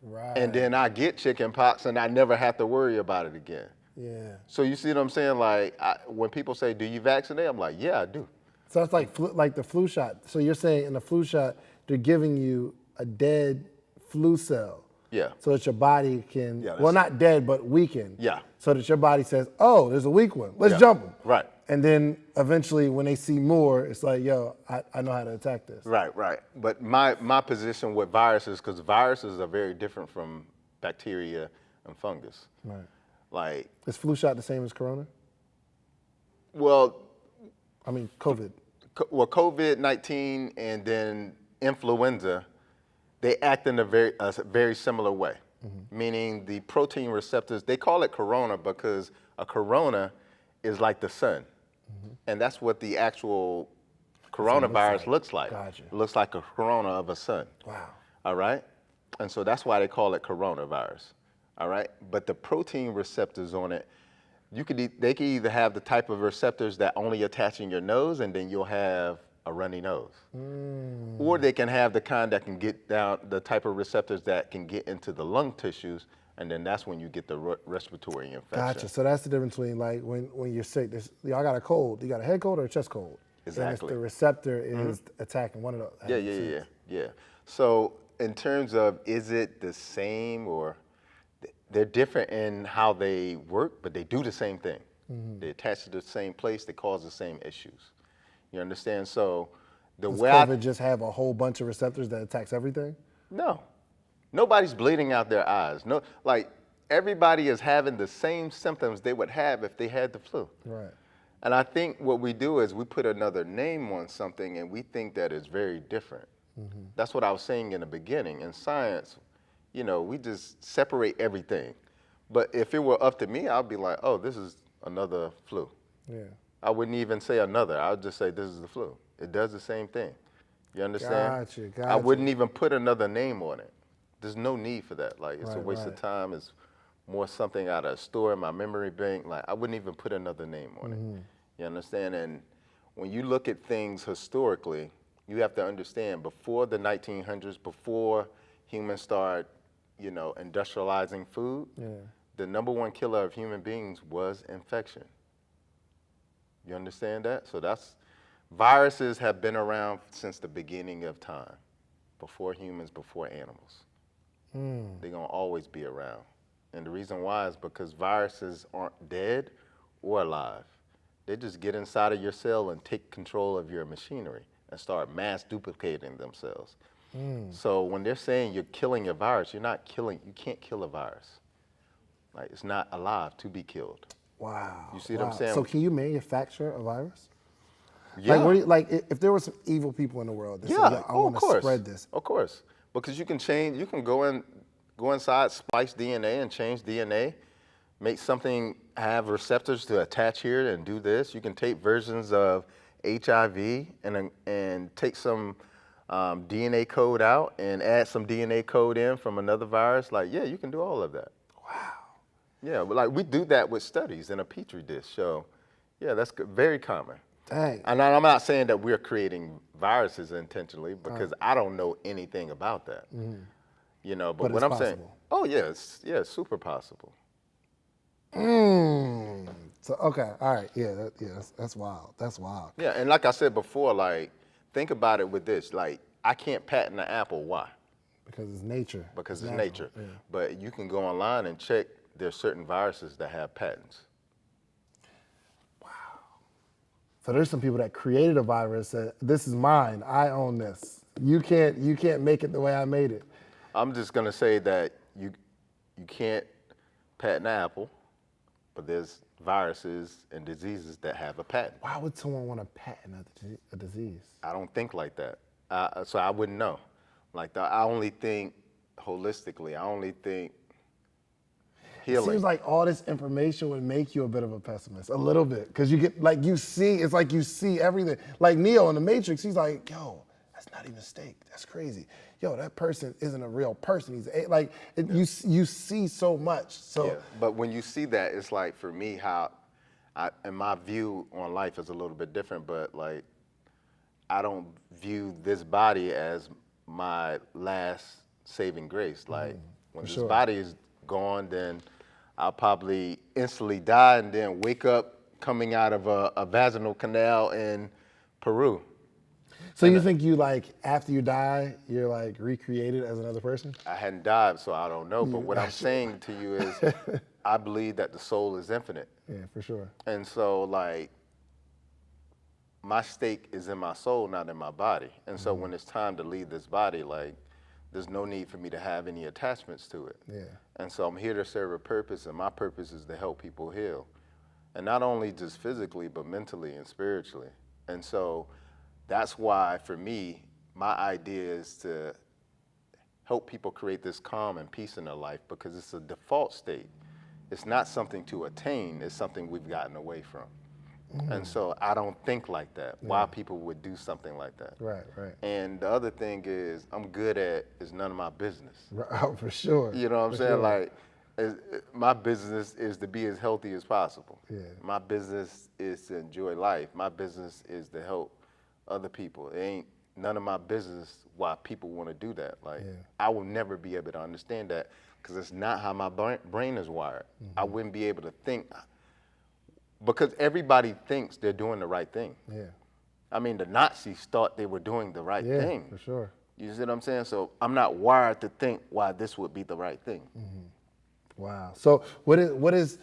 Right. And then I get chicken pox and I never have to worry about it again. Yeah. So you see what I'm saying? Like, when people say, do you vaccinate? I'm like, yeah, I do. So it's like like the flu shot. So you're saying in the flu shot, they're giving you a dead flu cell. Yeah. So that your body can, Yeah, well, not dead, but weakened. Yeah. So that your body says, oh, there's a weak one. Let's Yeah. jump them. Right. And then eventually when they see more, it's like, yo, I know how to attack this. Right, right. But my position with viruses, because viruses are very different from bacteria and fungus. Right. Like, Is flu shot the same as corona? well, I mean, COVID. COVID-19 and then influenza, they act in a very similar way. Meaning the protein receptors, they call it corona because a corona is like the sun. And that's what the actual coronavirus looks like. Gotcha. It looks like a corona of a sun. Wow. All right? And so that's why they call it coronavirus. All right? But the protein receptors on it, they can either have the type of receptors that only attach in your nose and then you'll have a runny nose. Or they can have the kind that can get down, the type of receptors that can get into the lung tissues, and then that's when you get the respiratory infection. Gotcha. So that's the difference between like when you're sick, y'all got a cold. You got a head cold or a chest cold? Exactly. And it's the receptor is attacking one of those. Yeah. So in terms of, is it the same, or they're different in how they work, but they do the same thing. They attach to the same place, they cause the same issues. You understand? So Does COVID just have a whole bunch of receptors that attacks everything? No. Nobody's bleeding out their eyes. No, like, everybody is having the same symptoms they would have if they had the flu. Right. And I think what we do is we put another name on something and we think that it's very different. That's what I was saying in the beginning. In science, you know, we just separate everything. But if it were up to me, I'd be like, oh, this is another flu. Yeah. I wouldn't even say another. I would just say this is the flu. It does the same thing. You understand? Gotcha. I wouldn't even put another name on it. There's no need for that. Like, it's a waste of time. It's more something out of a store in my memory bank. Like, I wouldn't even put another name on it. You understand? And when you look at things historically, you have to understand, before the 1900s, before humans started industrializing food, the number one killer of human beings was infection. You understand that? So viruses have been around since the beginning of time, before humans, before animals. They're gonna always be around. And the reason why is because viruses aren't dead or alive. They just get inside of your cell and take control of your machinery and start mass duplicating themselves. So when they're saying you're killing a virus, you can't kill a virus. Like, it's not alive to be killed. Wow. You see what I'm saying? So can you manufacture a virus? Yeah. If there were some evil people in the world that said, I want to spread this. Of course. Because you can go inside, splice DNA and change DNA, make something have receptors to attach here and do this. You can take versions of HIV and take some DNA code out and add some DNA code in from another virus. You can do all of that. Wow. Yeah, but we do that with studies in a petri dish. So, yeah, that's very common. Dang. And I'm not saying that we're creating viruses intentionally because I don't know anything about that. But what I'm saying, it's super possible. So okay, all right, that's wild. That's wild. Yeah, and like I said before, think about it with this. I can't patent an apple. Why? Because it's nature. Because it's nature. Yeah. But you can go online and check. There's certain viruses that have patents. Wow. So there's some people that created a virus that this is mine. I own this. You can't make it the way I made it. I'm just gonna say that you can't patent an apple, but there's viruses and diseases that have a patent. Why would someone want to patent a disease? I don't think like that. So I wouldn't know. I only think holistically. I only think healing. It seems like all this information would make you a bit of a pessimist, a little bit, because you get you see everything. Like Neo in the Matrix, he's like, yo, that's not even a steak. That's crazy. Yo, that person isn't a real person. You see so much. So, yeah, but when you see that, it's like for me, and my view on life is a little bit different. But I don't view this body as my last saving grace. When this body is gone, then I'll probably instantly die and then wake up coming out of a vaginal canal in Peru. So you think after you die, you're recreated as another person? I hadn't died, so I don't know. But what I'm saying to you is I believe that the soul is infinite. Yeah, for sure. And so my stake is in my soul, not in my body. And so when it's time to leave this body, there's no need for me to have any attachments to it. Yeah. And so I'm here to serve a purpose, and my purpose is to help people heal. And not only just physically, but mentally and spiritually. And so that's why, for me, my idea is to help people create this calm and peace in their life, because it's a default state. It's not something to attain, it's something we've gotten away from. And so I don't think like that. Yeah. Why people would do something like that. Right. And the other thing is I'm good at is none of my business. Oh, for sure. You know what I'm saying? Sure. My business is to be as healthy as possible. Yeah. My business is to enjoy life. My business is to help other people. It ain't none of my business why people want to do that. I will never be able to understand that because it's not how my brain is wired. I wouldn't be able to think. Because everybody thinks they're doing the right thing. Yeah. I mean, the Nazis thought they were doing the right thing. Yeah, for sure. You see what I'm saying? So I'm not wired to think why this would be the right thing. Wow. So what is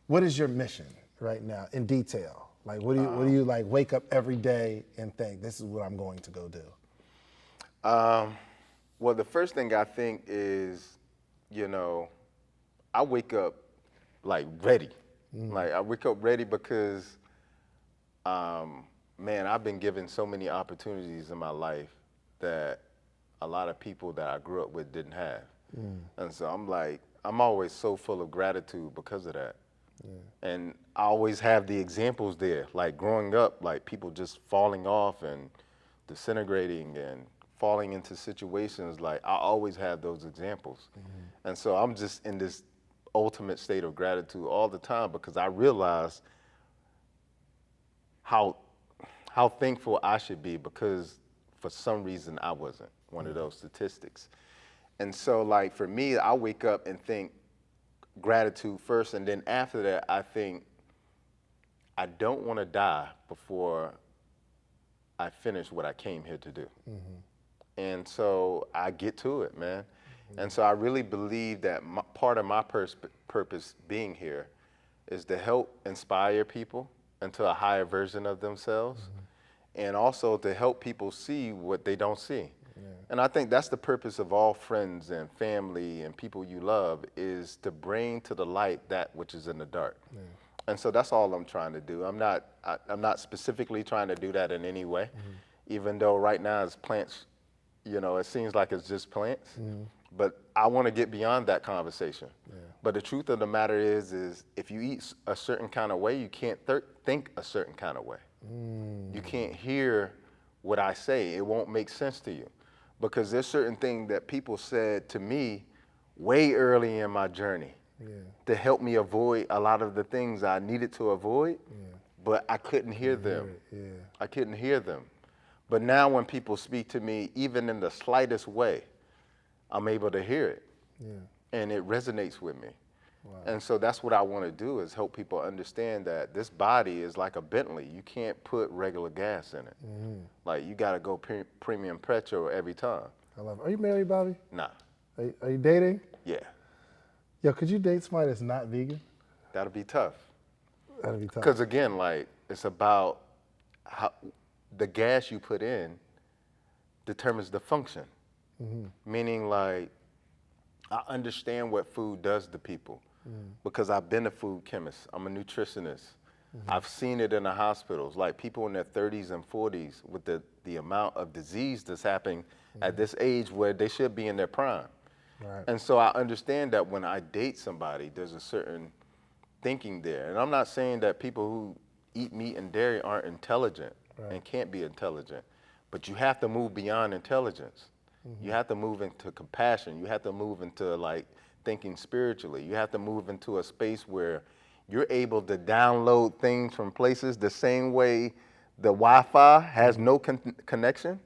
your mission right now in detail? What do you wake up every day and think, this is what I'm going to go do? Well, the first thing I think is, I wake up ready. I wake up ready because, man, I've been given so many opportunities in my life that a lot of people that I grew up with didn't have. And so I'm always so full of gratitude because of that. Yeah. And I always have the examples there, growing up, people just falling off and disintegrating and falling into situations. I always have those examples. And so I'm just in this ultimate state of gratitude all the time because I realize how thankful I should be because for some reason I wasn't one of those statistics. And so like for me, I wake up and think gratitude first, and then after that, I think I don't want to die before I finish what I came here to do. And so I get to it, man. And so I really believe that part of my purpose being here is to help inspire people into a higher version of themselves, and also to help people see what they don't see. And I think that's the purpose of all friends and family and people you love, is to bring to the light that which is in the dark. And so that's all I'm trying to do. I'm not specifically trying to do that in any way, even though right now it's plants, you know, it seems like it's just plants. But I want to get beyond that conversation. But the truth of the matter is if you eat a certain kind of way, you can't think a certain kind of way. You can't hear what I say. It won't make sense to you. Because there's certain things that people said to me way early in my journey to help me avoid a lot of the things I needed to avoid, but I couldn't hear them. I couldn't hear them. But now when people speak to me, even in the slightest way, I'm able to hear it. And it resonates with me. And so that's what I want to do, is help people understand that this body is like a Bentley. You can't put regular gas in it. Like, you got to go premium petrol every time. I love it. Are you married, Bobby? Nah. Are you dating? Yeah. Yo, could you date somebody that's not vegan? That'll be tough. That'd be tough. Because again, like, it's about how the gas you put in determines the function. Meaning, like, I understand what food does to people because I've been a food chemist. I'm a nutritionist. I've seen it in the hospitals, like people in their 30s and 40s with the amount of disease that's happening at this age where they should be in their prime. And so I understand that when I date somebody, there's a certain thinking there. And I'm not saying that people who eat meat and dairy aren't intelligent and can't be intelligent, but you have to move beyond intelligence. You have to move into compassion. You have to move into like thinking spiritually. You have to move into a space where you're able to download things from places the same way the Wi-Fi has no connection.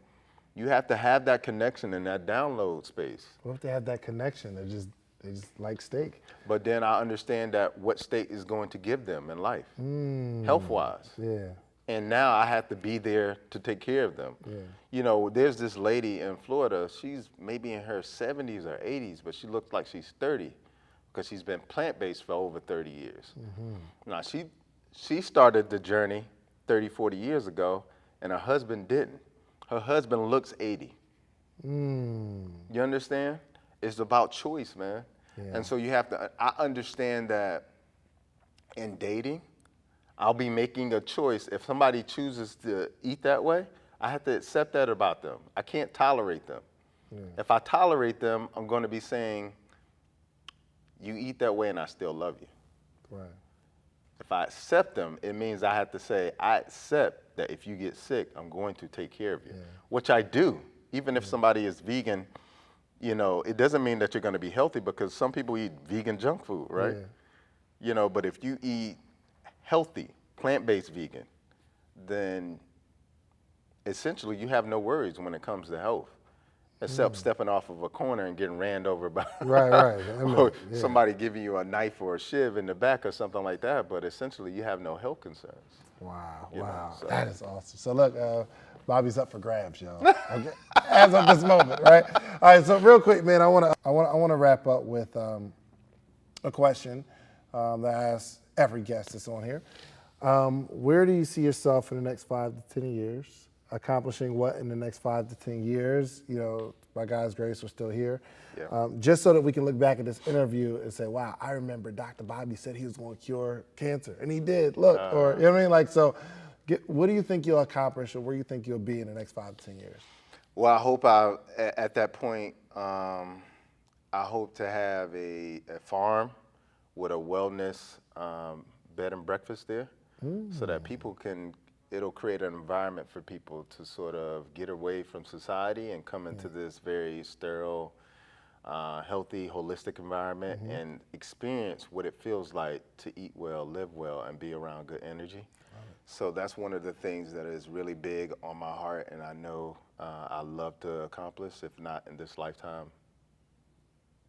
You have to have that connection in that download space. What if they have that connection? They just like steak. But then I understand that what state is going to give them in life, health-wise. And now I have to be there to take care of them. You know, there's this lady in Florida, she's maybe in her 70s or 80s, but she looks like she's 30 because she's been plant-based for over 30 years. Now, she started the journey 30, 40 years ago, and her husband didn't. Her husband looks 80. You understand? It's about choice, man. And so you have to, I understand that in dating, I'll be making a choice. If somebody chooses to eat that way, I have to accept that about them. I can't tolerate them. If I tolerate them, I'm going to be saying, you eat that way and I still love you. If I accept them, it means I have to say, I accept that if you get sick, I'm going to take care of you, which I do. Even if somebody is vegan, you know, it doesn't mean that you're going to be healthy, because some people eat vegan junk food, right? You know, but if you eat healthy, plant-based vegan, then essentially you have no worries when it comes to health, except stepping off of a corner and getting ran over by or somebody giving you a knife or a shiv in the back or something like that. But essentially you have no health concerns. Wow, so. That is awesome. So look, Bobby's up for grabs, y'all. Okay? As of this moment, right? All right. So real quick, man, I want to wrap up with a question that I ask every guest that's on here. Where do you see yourself in the next 5 to 10 years? Accomplishing what in the next 5 to 10 years? You know, by God's grace, we're still here. Just so that we can look back at this interview and say, wow, I remember Dr. Bobby said he was going to cure cancer, and he did. Look, or you know what I mean? Like, so what do you think you'll accomplish, or where do you think you'll be in the next 5 to 10 years? Well, I hope at that point, I hope to have a farm with a wellness bed and breakfast there, so that people can, it'll create an environment for people to sort of get away from society and come into this very sterile, healthy, holistic environment and experience what it feels like to eat well, live well, and be around good energy. So that's one of the things that is really big on my heart, and I know I love to accomplish, if not in this lifetime,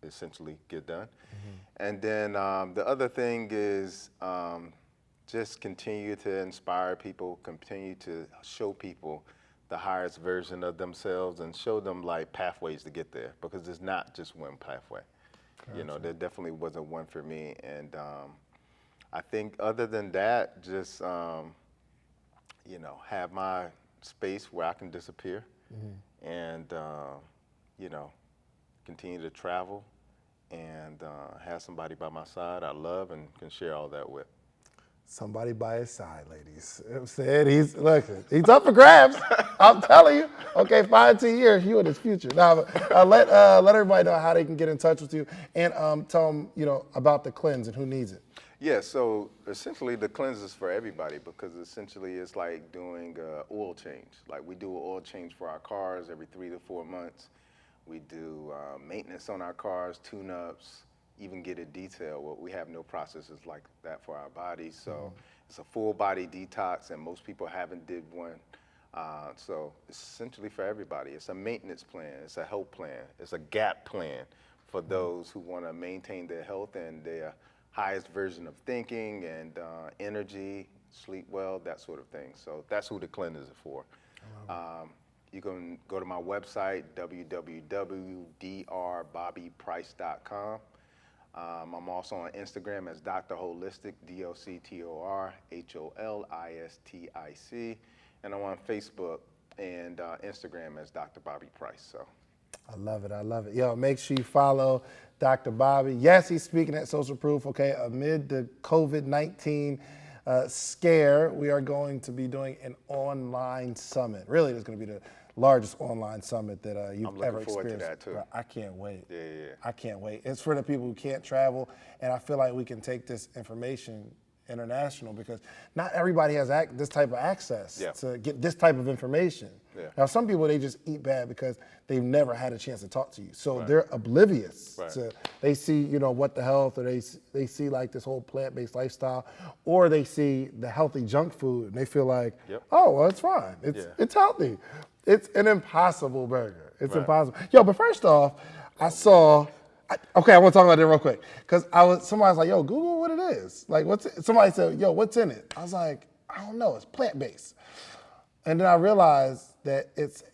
essentially get done. And then the other thing is just continue to inspire people, continue to show people the highest version of themselves and show them like pathways to get there, because it's not just one pathway. You know, there definitely wasn't one for me. And I think other than that, just, you know, have my space where I can disappear and, you know, continue to travel and have somebody by my side I love and can share all that with. Somebody by his side, ladies. You know what I'm saying? He's up for grabs. I'm telling you. Okay, 5 to 10 years, you in his future. Now, let everybody know how they can get in touch with you and tell them, you know, about the cleanse and who needs it. Yeah, so essentially the cleanse is for everybody, because essentially it's like doing oil change. Like we do an oil change for our cars every 3 to 4 months. We do maintenance on our cars, tune-ups, even get it detailed. Well, we have no processes like that for our bodies. So it's a full body detox, and most people haven't did one. So it's essentially for everybody. It's a maintenance plan, it's a health plan, it's a gap plan for those who want to maintain their health and their highest version of thinking and energy, sleep well, that sort of thing. So that's who the cleanse is for. You can go to my website, www.drbobbyprice.com. I'm also on Instagram as Dr. Holistic, DOCTOR HOLISTIC, and I'm on Facebook and Instagram as Dr. Bobby Price. So. I love it. I love it. Yo, make sure you follow Dr. Bobby. Yes, he's speaking at Social Proof. Okay, amid the COVID-19 scare, we are going to be doing an online summit. Really, it's going to be the largest online summit that you've ever experienced. I'm looking forward to that too. Bro, I can't wait. Yeah. I can't wait. It's for the people who can't travel, and I feel like we can take this information international, because not everybody has this type of access to get this type of information. Now, some people, they just eat bad because they've never had a chance to talk to you. So they're oblivious to, they see, you know, what the health, or they see like this whole plant-based lifestyle, or they see the healthy junk food and they feel like, oh, well, it's fine. It's healthy. It's an impossible burger. It's impossible. Yo, but first off, I saw, okay, I want to talk about that real quick, because somebody was like, yo, Google what it is. Like, somebody said, yo, what's in it? I was like, I don't know, it's plant-based. And then I realized that it's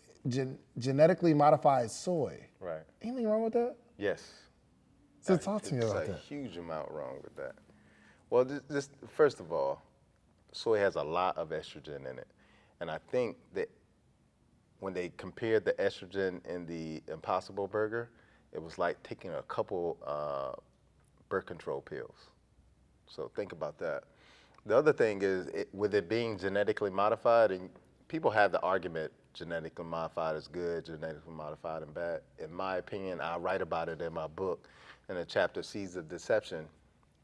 genetically modified soy. Right. Anything wrong with that? Yes. So talk to me about that. There's a huge amount wrong with that. Well, first of all, soy has a lot of estrogen in it. And I think that when they compared the estrogen in the Impossible Burger, it was like taking a couple birth control pills. So think about that. The other thing is, with it being genetically modified, and people have the argument genetically modified is good, genetically modified and bad. In my opinion, I write about it in my book in the chapter Seeds of Deception.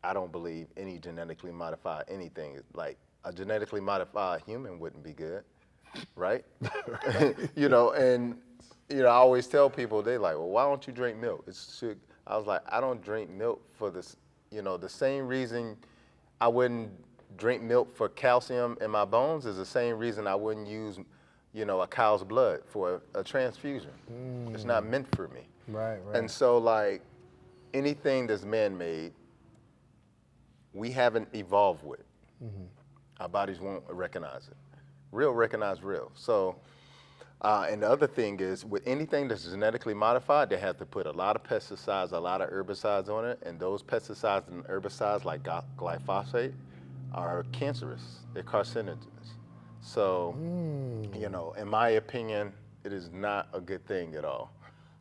I don't believe any genetically modified anything. Like a genetically modified human wouldn't be good, right? You know, and you know, I always tell people, they like, well, why don't you drink milk? I was like, I don't drink milk for this, you know, the same reason I wouldn't drink milk for calcium in my bones is the same reason I wouldn't use, you know, a cow's blood for a transfusion. It's not meant for me. Right. And so, like, anything that's man-made, we haven't evolved with. Our bodies won't recognize it. Real recognize real. So, and the other thing is, with anything that's genetically modified, they have to put a lot of pesticides, a lot of herbicides on it, and those pesticides and herbicides, like glyphosate, are cancerous. They're carcinogens. So, you know, in my opinion, it is not a good thing at all.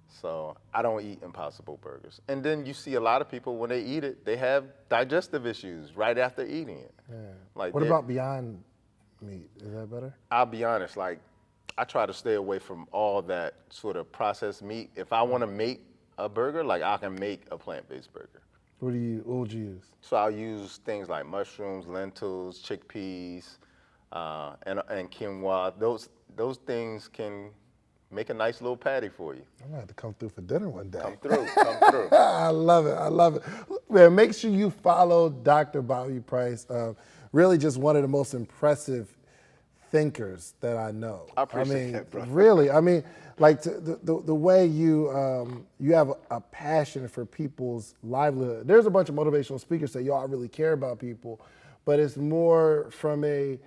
So I don't eat Impossible Burgers. And then you see a lot of people, when they eat it, they have digestive issues right after eating it. Like, what about Beyond Meat? Is that better? I'll be honest, like, I try to stay away from all that sort of processed meat. If I want to make a burger, like, I can make a plant-based burger. What would you use? So I'll use things like mushrooms, lentils, chickpeas, and quinoa. Those things can make a nice little patty for you. I'm gonna have to come through for dinner one day. Come through. I love it. Man, make sure you follow Dr. Bobby Price. Really just one of the most impressive thinkers that I know. I appreciate that, brother. Really, I mean, like the way you you have a passion for people's livelihood. There's a bunch of motivational speakers that y'all really care about people, but it's more from a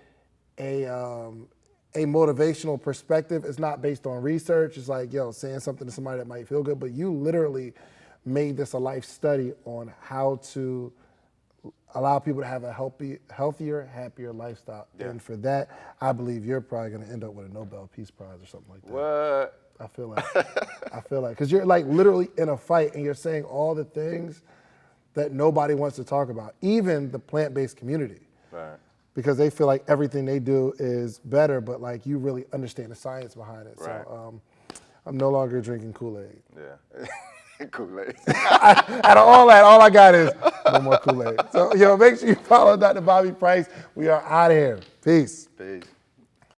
motivational perspective. It's not based on research. It's like, saying something to somebody that might feel good, but you literally made this a life study on how to allow people to have a healthier, happier lifestyle. Yeah. And for that, I believe you're probably going to end up with a Nobel Peace Prize or something like that. What? I feel like, because you're like literally in a fight and you're saying all the things that nobody wants to talk about, even the plant-based community. Right. Because they feel like everything they do is better, but like you really understand the science behind it. Right. So I'm no longer drinking Kool-Aid. Yeah. Kool-Aid. Out of all that, all I got is no more Kool-Aid. So, make sure you follow Dr. Bobby Price. We are out of here. Peace. Peace.